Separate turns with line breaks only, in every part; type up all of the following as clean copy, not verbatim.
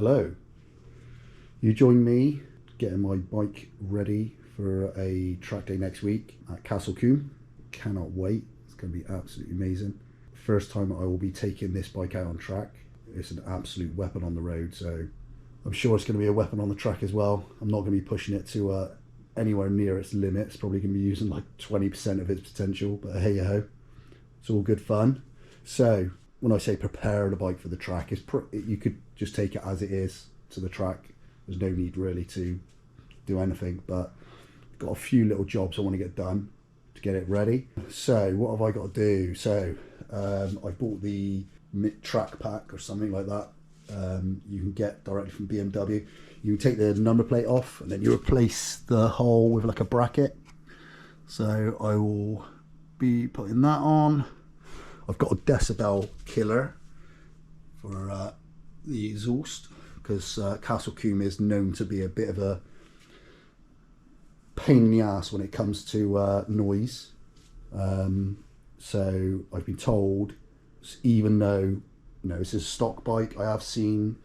Hello. You join me getting my bike ready for a track day next week at Castle Combe. Cannot wait. It's going to be absolutely amazing. First time I will be taking this bike out on track. It's an absolute weapon on the road, so I'm sure it's going to be a weapon on the track as well. I'm not going to be pushing it to anywhere near its limits. Probably going to be using like 20% of its potential, but hey ho, it's all good fun. So when I say prepare the bike for the track, you could just take it as it is to the track. There's no need really to do anything, but I've got a few little jobs I want to get done to get it ready. So what have I got to do? So I bought the track pack or something like that. You can get directly from BMW. You can take the number plate off and then you replace the hole with like a bracket. So I will be putting that on. I've got a decibel killer for the exhaust, because Castle Combe is known to be a bit of a pain in the ass when it comes to noise. So I've been told, even though this is a stock bike, I have seen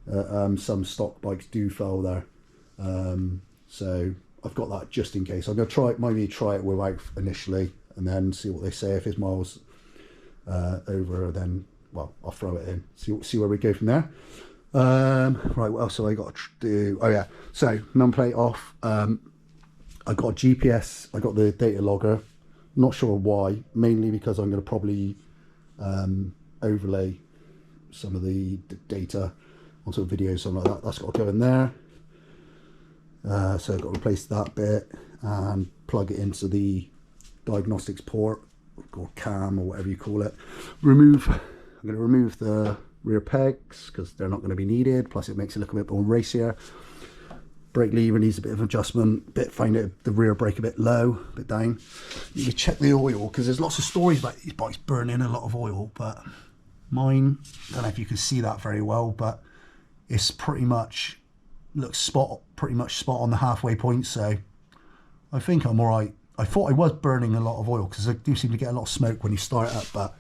some stock bikes do fail there. So I've got that just in case. I'm going to try it without initially and then see what they say. If it's miles over, then well, I'll throw it in, see where we go from there. Right, what else have I got to do? Oh yeah, so number plate off. I got a GPS, I got the data logger. Not sure why, mainly because I'm going to probably overlay some of the data onto a video, something like that. That's got to go in there. So I've got to replace that bit and plug it into the diagnostics port or cam or whatever you call it. I'm going to remove the rear pegs because they're not going to be needed, plus it makes it look a bit more racier. Brake lever needs a bit of adjustment, find the rear brake a bit low, a bit down. You can check the oil, because there's lots of stories about these bikes burning a lot of oil, but mine, I don't know if you can see that very well, but it's pretty much pretty much spot on the halfway point, so I think I'm alright. I thought I was burning a lot of oil because I do seem to get a lot of smoke when you start it up, but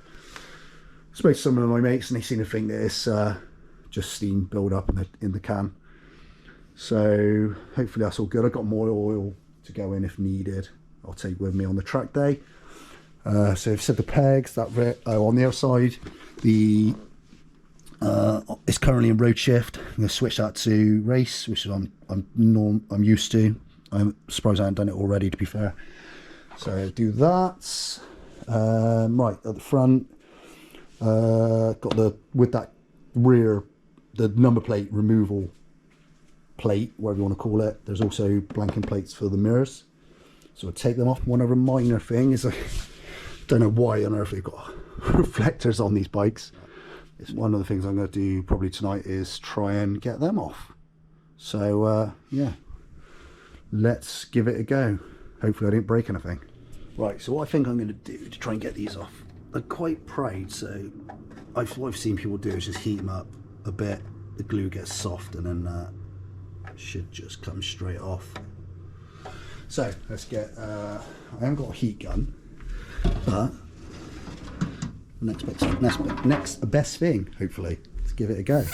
I spoke to some of my mates and they seem to think that it's just steam build up in the can. So hopefully that's all good. I've got more oil to go in if needed. I'll take with me on the track day. So I've set the pegs, on the outside, it's currently in road shift. I'm going to switch that to race, which is I'm used to. I'm surprised I haven't done it already, to be fair. So do that. Right, at the front, got with that rear, the number plate removal plate, whatever you want to call it. There's also blanking plates for the mirrors, so I'll take them off. One other minor thing is I don't know why on earth they've got reflectors on these bikes. It's one of the things I'm going to do probably tonight is try and get them off. So yeah, let's give it a go. Hopefully I didn't break anything. Right, so what I think I'm going to do to try and get these off, they're quite proud, so what I've seen people do is just heat them up a bit, the glue gets soft, and then should just come straight off. So let's get I haven't got a heat gun, but next best thing, hopefully, let's give it a go.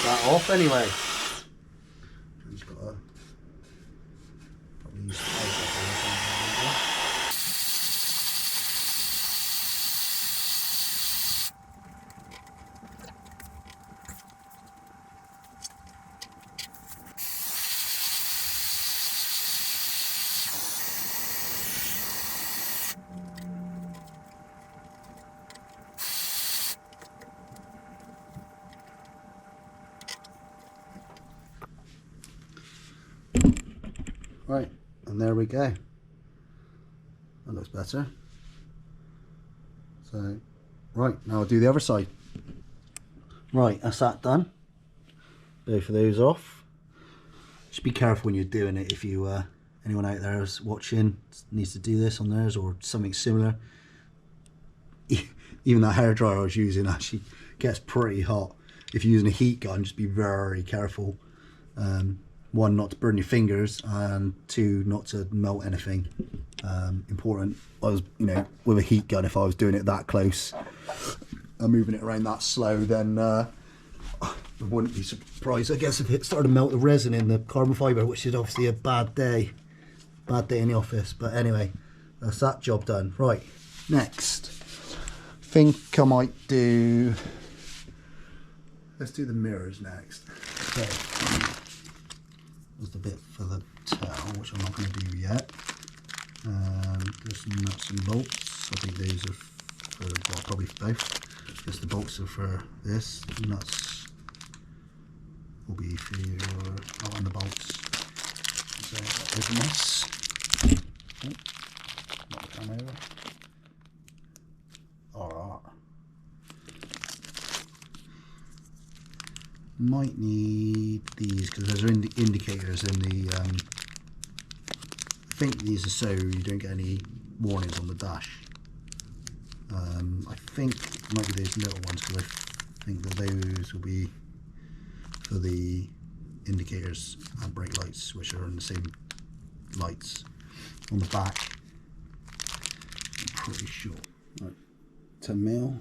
That off anyway. Just gotta probably use the pipe Right, and there we go. That looks better. So, right, now I'll do the other side. Right, that's that done. Both of those off. Just be careful when you're doing it. If you anyone out there is watching needs to do this on theirs or something similar. Even that hairdryer I was using actually gets pretty hot. if you're using a heat gun, just be very careful. One, not to burn your fingers, and two, not to melt anything. Important. I was, you know, with a heat gun, if I was doing it that close and moving it around that slow, then I wouldn't be surprised, I guess, if it started to melt the resin in the carbon fibre, which is obviously a bad day in the office. But anyway, that's that job done. Right, next, think I might do, let's do the mirrors next. Okay. There's the bit for the tail, which I'm not going to do yet. There's some nuts and bolts. I think these are for, well, probably both. Just the bolts are for this. The nuts will be for your, oh, and the bolts. So that is a mess. Oh, not come over. Alright. Might need these because there's indicators in the. I think these are so you don't get any warnings on the dash. I think it might be those little ones because I think that those will be for the indicators and brake lights, which are on the same lights on the back. I'm pretty sure. Right, 10 mil.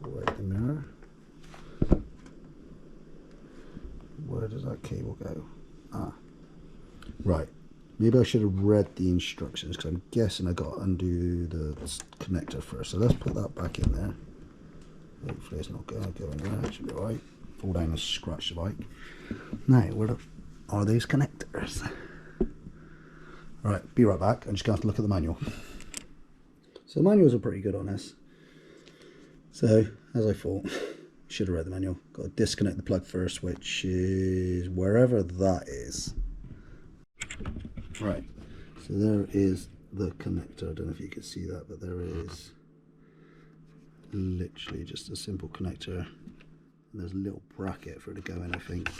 Pull out the mirror. Where does that cable go? Ah, right. Maybe I should have read the instructions because I'm guessing I got to undo the connector first. So let's put that back in there. Hopefully it's not going to go anywhere. It should be alright. Fall down and scratch the bike. Now, where are those connectors? Right, be right back. I'm just going to have to look at the manual. So the manuals are pretty good on this. So, as I thought, should have read the manual. Got to disconnect the plug first, which is wherever that is. Right, so there is the connector. I don't know if you can see that, but there is literally just a simple connector. And there's a little bracket for it to go in, I think.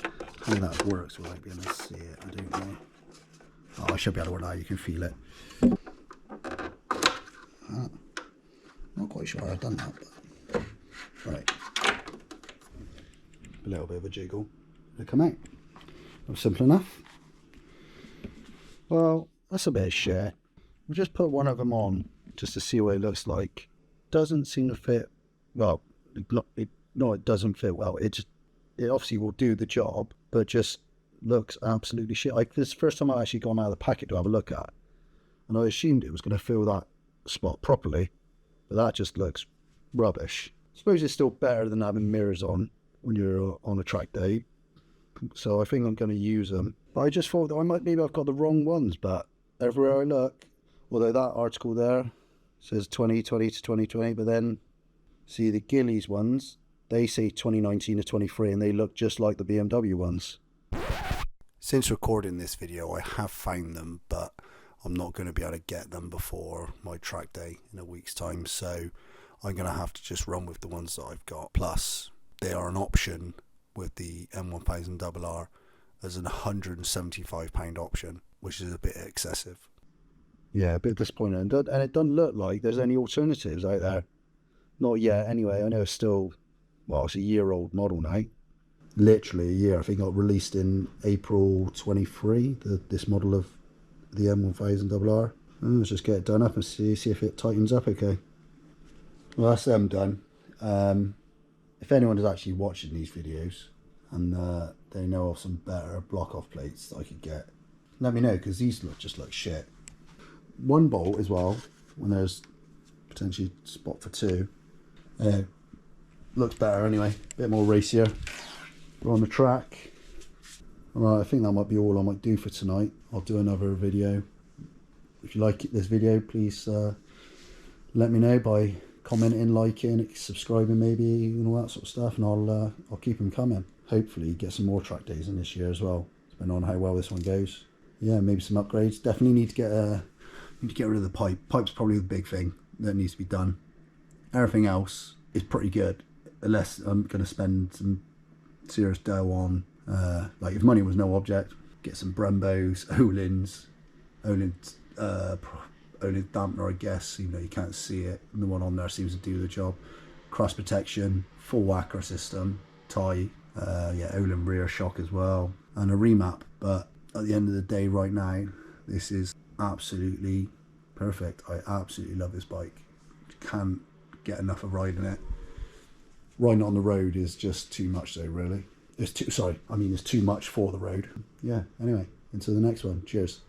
How that works without being able to see it, I don't know. Oh, I should be able to work that out, you can feel it. Not quite sure I've done that, but right. A little bit of a jiggle. It'll come out. That was simple enough. Well, that's a bit of shit. We'll just put one of them on just to see what it looks like. Doesn't seem to fit. Well, it doesn't fit well. It obviously will do the job, but just looks absolutely shit. Like, this is the first time I've actually gone out of the packet to have a look at, and I assumed it was going to fill that spot properly, but that just looks rubbish. I suppose it's still better than having mirrors on when you're on a track day, so I think I'm going to use them. But I just thought that maybe I've got the wrong ones, but everywhere I look, although that article there says 2020 to 2020, but then see the Gillies ones, they say 2019 to 23, and they look just like the BMW ones. Since recording this video, I have found them, but I'm not going to be able to get them before my track day in a week's time, so I'm going to have to just run with the ones that I've got. Plus, they are an option with the M1000RR as an £175 option, which is a bit excessive. Yeah, a bit disappointing, and it doesn't look like there's any alternatives out there. Not yet, anyway. I know it's still, well, it's a year-old model now. Literally a year. I think it got released in April 23, this model of the M1000RR. Let's just get it done up and see if it tightens up okay. Well, that's them done. If anyone is actually watching these videos and they know of some better block-off plates that I could get, let me know, because these just look shit. One bolt as well, when there's potentially spot for two. Looks better anyway, a bit more racier. We're on the track. Alright, I think that might be all I might do for tonight. I'll do another video. If you like this video, please let me know by commenting, liking, subscribing maybe, and all that sort of stuff, and I'll keep them coming. Hopefully get some more track days in this year as well, depending on how well this one goes. Yeah, maybe some upgrades. Definitely need to get rid of the pipe. Pipe's probably the big thing that needs to be done. Everything else is pretty good, unless I'm going to spend some serious dough on, like if money was no object, get some Brembos, Olins, Olin dampener, I guess, even though you can't see it. And the one on there seems to do the job. Cross protection, full whacker system, tie, yeah, Olin rear shock as well, and a remap. But at the end of the day, right now, this is absolutely perfect. I absolutely love this bike. Can't get enough of riding it. Riding it on the road is just too much though, really. It's too much for the road. Yeah, anyway, into the next one. Cheers.